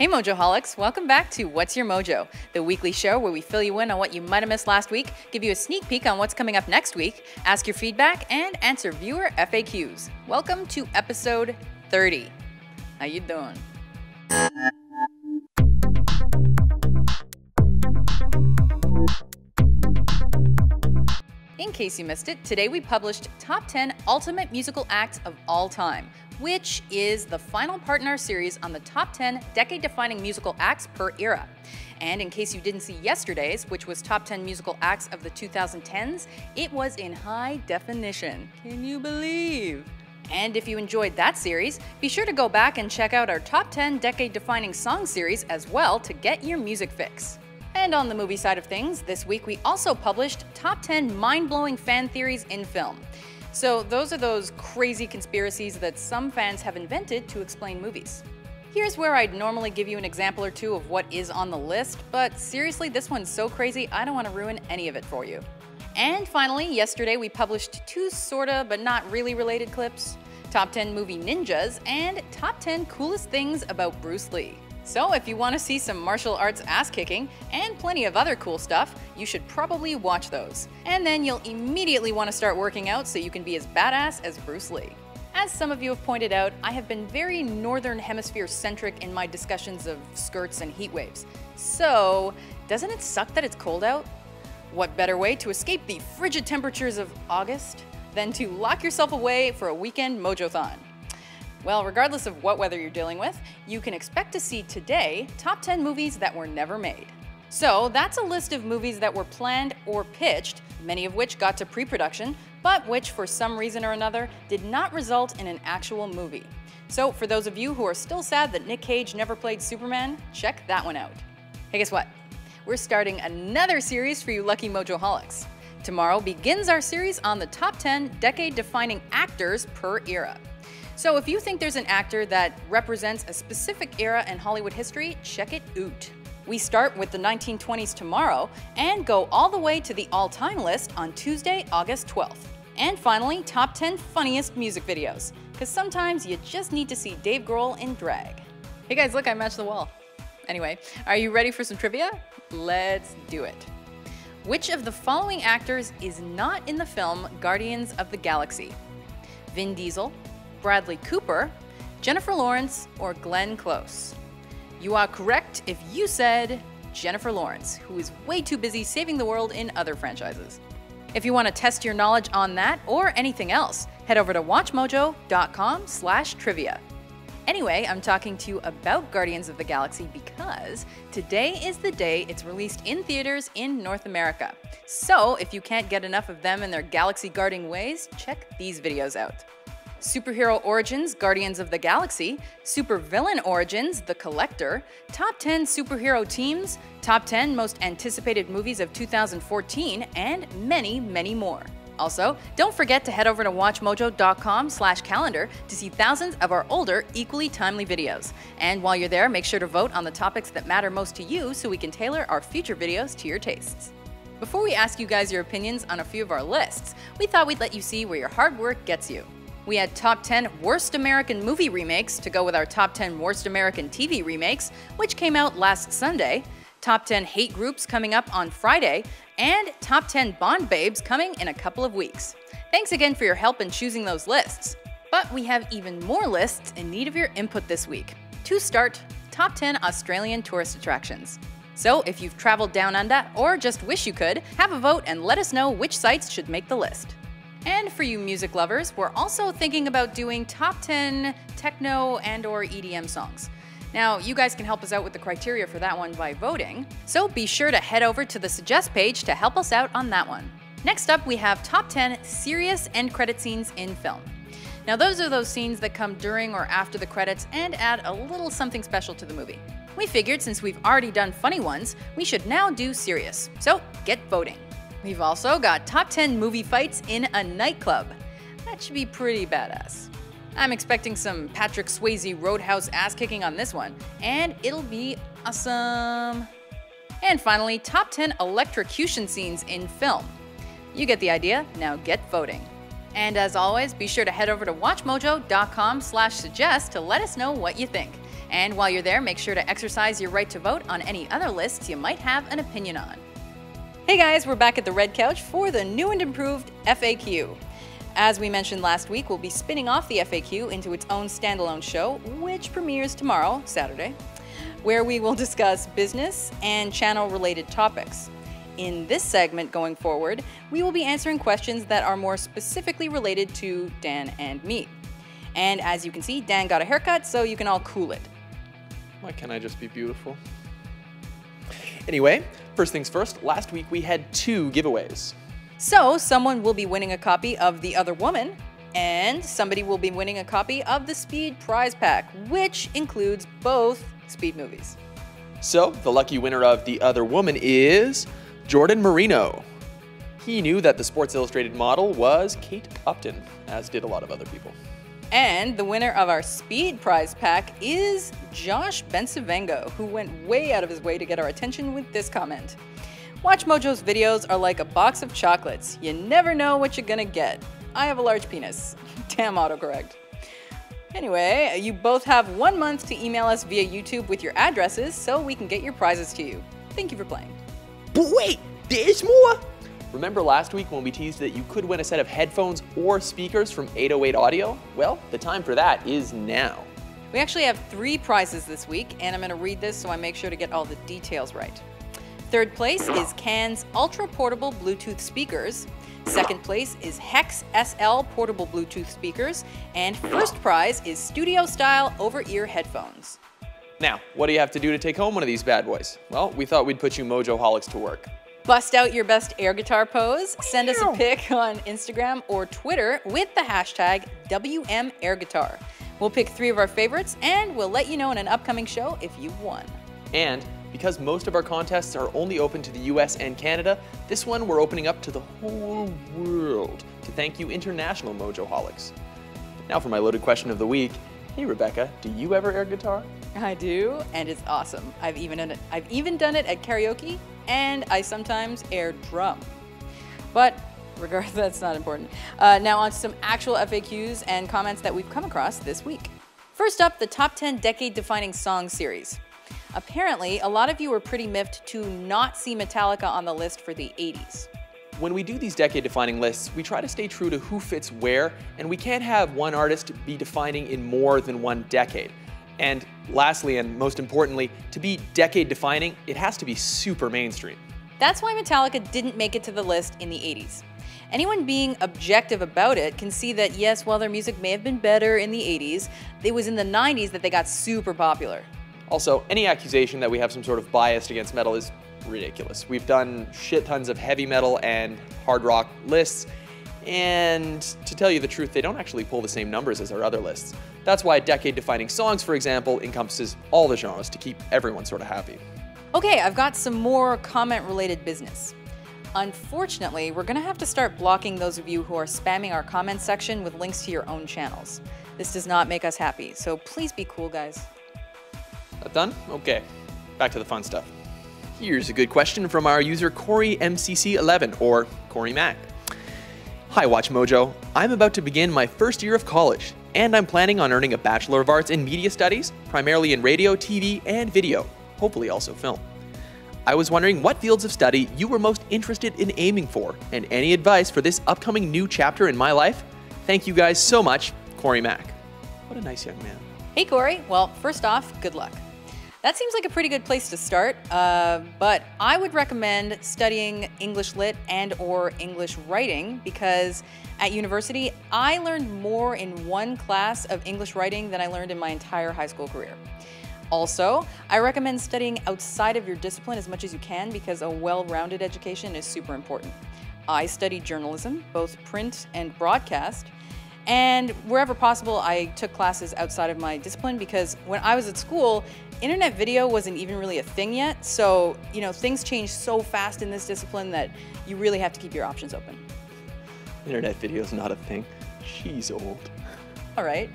Hey Mojoholics, welcome back to What's Your Mojo, the weekly show where we fill you in on what you might have missed last week, give you a sneak peek on what's coming up next week, ask your feedback, and answer viewer FAQs. Welcome to episode 30. How you doing? In case you missed it, today we published Top 10 Ultimate Musical Acts of All Time, which is the final part in our series on the top 10 decade-defining musical acts per era. And in case you didn't see yesterday's, which was top 10 musical acts of the 2010s, it was in high definition. Can you believe? And if you enjoyed that series, be sure to go back and check out our top 10 decade-defining song series as well to get your music fix. And on the movie side of things, this week we also published top 10 mind-blowing fan theories in film. So those are those crazy conspiracies that some fans have invented to explain movies. Here's where I'd normally give you an example or two of what is on the list, but seriously, this one's so crazy I don't want to ruin any of it for you. And finally, yesterday we published two sorta but not really related clips, Top 10 Movie Ninjas and Top 10 Coolest Things About Bruce Lee. So if you want to see some martial arts ass-kicking and plenty of other cool stuff, you should probably watch those. And then you'll immediately want to start working out so you can be as badass as Bruce Lee. As some of you have pointed out, I have been very Northern Hemisphere-centric in my discussions of skirts and heat waves. So, doesn't it suck that it's cold out? What better way to escape the frigid temperatures of August than to lock yourself away for a weekend Mojothon? Well, regardless of what weather you're dealing with, you can expect to see today top 10 movies that were never made. So that's a list of movies that were planned or pitched, many of which got to pre-production, but which for some reason or another did not result in an actual movie. So for those of you who are still sad that Nick Cage never played Superman, check that one out. Hey, guess what? We're starting another series for you lucky Mojoholics. Tomorrow begins our series on the top 10 decade-defining actors per era. So if you think there's an actor that represents a specific era in Hollywood history, check it out. We start with the 1920s tomorrow and go all the way to the all-time list on Tuesday, August 12th. And finally, top 10 funniest music videos, because sometimes you just need to see Dave Grohl in drag. Hey guys, look, I matched the wall. Anyway, are you ready for some trivia? Let's do it. Which of the following actors is not in the film Guardians of the Galaxy? Vin Diesel, Bradley Cooper, Jennifer Lawrence, or Glenn Close? You are correct if you said Jennifer Lawrence, who is way too busy saving the world in other franchises. If you want to test your knowledge on that or anything else, head over to WatchMojo.com/trivia. Anyway, I'm talking to you about Guardians of the Galaxy because today is the day it's released in theaters in North America. So if you can't get enough of them and their galaxy-guarding ways, check these videos out. Superhero Origins, Guardians of the Galaxy, Supervillain Origins, The Collector, Top 10 Superhero Teams, Top 10 Most Anticipated Movies of 2014, and many, many more. Also, don't forget to head over to WatchMojo.com/calendar to see thousands of our older, equally timely videos. And while you're there, make sure to vote on the topics that matter most to you so we can tailor our future videos to your tastes. Before we ask you guys your opinions on a few of our lists, we thought we'd let you see where your hard work gets you. We had top 10 worst American movie remakes to go with our top 10 worst American TV remakes, which came out last Sunday, top 10 hate groups coming up on Friday, and top 10 Bond babes coming in a couple of weeks. Thanks again for your help in choosing those lists. But we have even more lists in need of your input this week. To start, top 10 Australian tourist attractions. So if you've traveled down under or just wish you could, have a vote and let us know which sites should make the list. And for you music lovers, we're also thinking about doing top 10 techno and/or EDM songs. Now, you guys can help us out with the criteria for that one by voting, so be sure to head over to the Suggest page to help us out on that one. Next up, we have top 10 serious end credit scenes in film. Now, those are those scenes that come during or after the credits and add a little something special to the movie. We figured since we've already done funny ones, we should now do serious, so get voting. We've also got top 10 movie fights in a nightclub. That should be pretty badass. I'm expecting some Patrick Swayze Roadhouse ass-kicking on this one, and it'll be awesome. And finally, top 10 electrocution scenes in film. You get the idea, now get voting. And as always, be sure to head over to WatchMojo.com/suggest to let us know what you think. And while you're there, make sure to exercise your right to vote on any other lists you might have an opinion on. Hey guys, we're back at the Red Couch for the new and improved FAQ. As we mentioned last week, we'll be spinning off the FAQ into its own standalone show, which premieres tomorrow, Saturday, where we will discuss business and channel-related topics. In this segment going forward, we will be answering questions that are more specifically related to Dan and me. And as you can see, Dan got a haircut, so you can all cool it. Why can't I just be beautiful? Anyway, first things first, last week we had 2 giveaways. So, someone will be winning a copy of The Other Woman, and somebody will be winning a copy of the Speed Prize Pack, which includes both Speed movies. So, the lucky winner of The Other Woman is Jordan Marino. He knew that the Sports Illustrated model was Kate Upton, as did a lot of other people. And the winner of our Speed Prize Pack is Josh Bensavengo, who went way out of his way to get our attention with this comment. WatchMojo's videos are like a box of chocolates. You never know what you're gonna get. I have a large penis. Damn autocorrect. Anyway, you both have 1 month to email us via YouTube with your addresses so we can get your prizes to you. Thank you for playing. But wait, there's more! Remember last week when we teased that you could win a set of headphones or speakers from 808 Audio? Well, the time for that is now. We actually have 3 prizes this week, and I'm going to read this so I make sure to get all the details right. Third place is Can's Ultra Portable Bluetooth speakers. Second place is Hex SL Portable Bluetooth speakers. And first prize is Studio-style over-ear headphones. Now, what do you have to do to take home one of these bad boys? Well, we thought we'd put you Mojo-holics to work. Bust out your best air guitar pose, send us a pic on Instagram or Twitter with the hashtag WMAirGuitar. We'll pick 3 of our favorites and we'll let you know in an upcoming show if you've won. And because most of our contests are only open to the US and Canada, this one we're opening up to the whole world to thank you international Mojo-holics. Now for my loaded question of the week. Hey Rebecca, do you ever air guitar? I do, and it's awesome. I've even done it at karaoke, and I sometimes air drum. But regardless, that's not important. Now on to some actual FAQs and comments that we've come across this week. First up, the Top 10 Decade-Defining Songs series. Apparently, a lot of you were pretty miffed to not see Metallica on the list for the 80s. When we do these decade-defining lists, we try to stay true to who fits where, and we can't have one artist be defining in more than one decade. And lastly, and most importantly, to be decade-defining, it has to be super mainstream. That's why Metallica didn't make it to the list in the 80s. Anyone being objective about it can see that yes, while their music may have been better in the 80s, it was in the 90s that they got super popular. Also, any accusation that we have some sort of bias against metal is ridiculous. We've done shit tons of heavy metal and hard rock lists, and to tell you the truth, they don't actually pull the same numbers as our other lists. That's why decade-defining songs, for example, encompasses all the genres to keep everyone sort of happy. Okay, I've got some more comment-related business. Unfortunately, we're gonna have to start blocking those of you who are spamming our comment section with links to your own channels. This does not make us happy, so please be cool, guys. That done? Okay, back to the fun stuff. Here's a good question from our user CoreyMCC11, or Corey Mac. Hi WatchMojo, I'm about to begin my first year of college, and I'm planning on earning a Bachelor of Arts in Media Studies, primarily in radio, TV, and video, hopefully also film. I was wondering what fields of study you were most interested in aiming for, and any advice for this upcoming new chapter in my life? Thank you guys so much, Corey Mac. What a nice young man. Hey Corey, well, first off, good luck. That seems like a pretty good place to start, but I would recommend studying English Lit and or English Writing because at university, I learned more in one class of English Writing than I learned in my entire high school career. Also, I recommend studying outside of your discipline as much as you can because a well-rounded education is super important. I studied journalism, both print and broadcast, and wherever possible, I took classes outside of my discipline because when I was at school, internet video wasn't even really a thing yet. So, you know, things change so fast in this discipline that you really have to keep your options open. Internet video's not a thing. She's old. All right,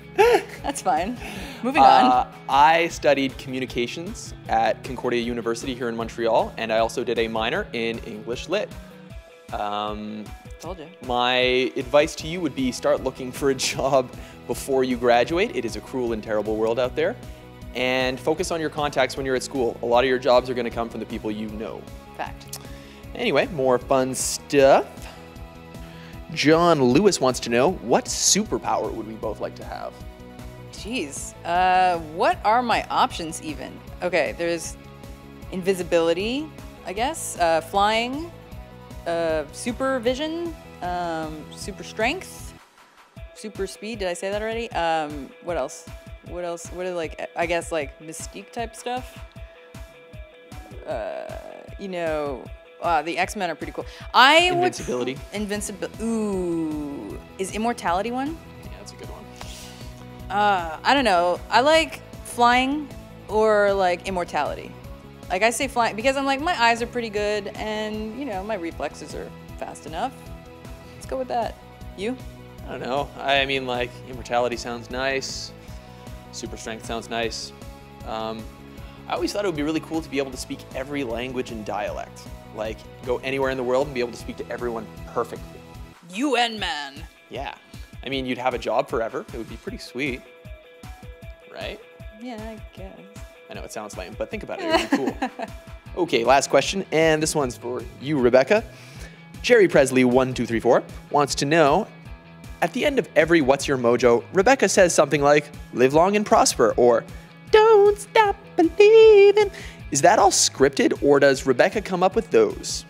that's fine. Moving on. I studied communications at Concordia University here in Montreal, and I also did a minor in English Lit. Told you. My advice to you would be start looking for a job before you graduate. It is a cruel and terrible world out there. And focus on your contacts when you're at school. A lot of your jobs are going to come from the people you know. Fact. Anyway, more fun stuff. John Lewis wants to know, what superpower would we both like to have? Jeez. What are my options even? Okay, there's invisibility, I guess, flying, supervision, super strength, super speed. Did I say that already? What else? What else? What are, like, I guess, like Mystique type stuff? You know, the X-Men are pretty cool. Invincibility. Invincibility. Ooh. Is immortality one? Yeah, that's a good one. I don't know. I like flying or like immortality. Like, I say flying because I'm like, my eyes are pretty good and, you know, my reflexes are fast enough. Let's go with that. You? I don't know. I mean, like, immortality sounds nice. Super strength sounds nice. I always thought it would be really cool to be able to speak every language and dialect. Like, go anywhere in the world and be able to speak to everyone perfectly. UN man. Yeah. I mean, you'd have a job forever. It would be pretty sweet. Right? Yeah, I guess. I know it sounds lame, but think about it. It would be cool. Okay, last question. And this one's for you, Rebecca. Jerry Presley 1234 wants to know, at the end of every What's Your Mojo, Rebecca says something like, live long and prosper, or don't stop believing. Is that all scripted, or does Rebecca come up with those?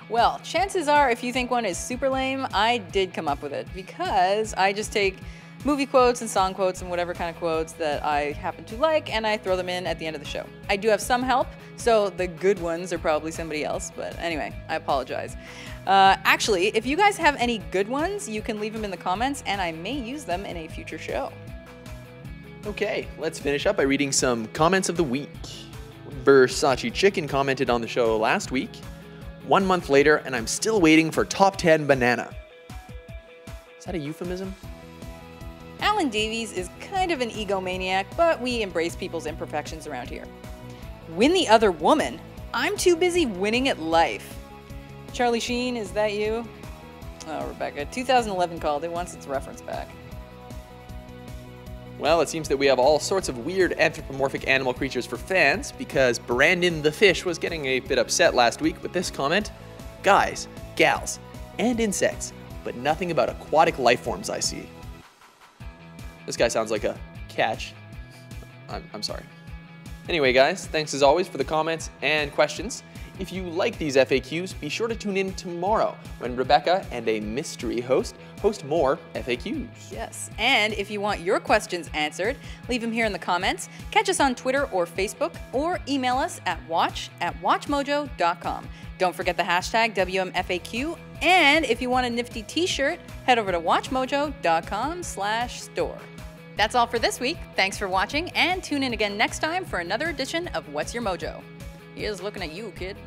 Well, chances are, if you think one is super lame, I did come up with it because I just take movie quotes and song quotes and whatever kind of quotes that I happen to like, and I throw them in at the end of the show. I do have some help, so the good ones are probably somebody else, but anyway, I apologize. Actually, if you guys have any good ones, you can leave them in the comments, and I may use them in a future show. Okay, let's finish up by reading some comments of the week. Versace Chicken commented on the show last week. 1 month later, and I'm still waiting for top 10 banana. Is that a euphemism? Alan Davies is kind of an egomaniac, but we embrace people's imperfections around here. Win the other woman? I'm too busy winning at life. Charlie Sheen, is that you? Oh, Rebecca, 2011 called. It wants its reference back. Well, it seems that we have all sorts of weird anthropomorphic animal creatures for fans, because Brandon the Fish was getting a bit upset last week with this comment. Guys, gals, and insects, but nothing about aquatic life forms I see. This guy sounds like a catch. I'm sorry. Anyway, guys, thanks as always for the comments and questions. If you like these FAQs, be sure to tune in tomorrow when Rebecca and a mystery host host more FAQs. Yes, and if you want your questions answered, leave them here in the comments, catch us on Twitter or Facebook, or email us at watch@WatchMojo.com. Don't forget the hashtag WMFAQ, and if you want a nifty t-shirt, head over to WatchMojo.com/store. That's all for this week. Thanks for watching, and tune in again next time for another edition of What's Your Mojo? He is looking at you, kid.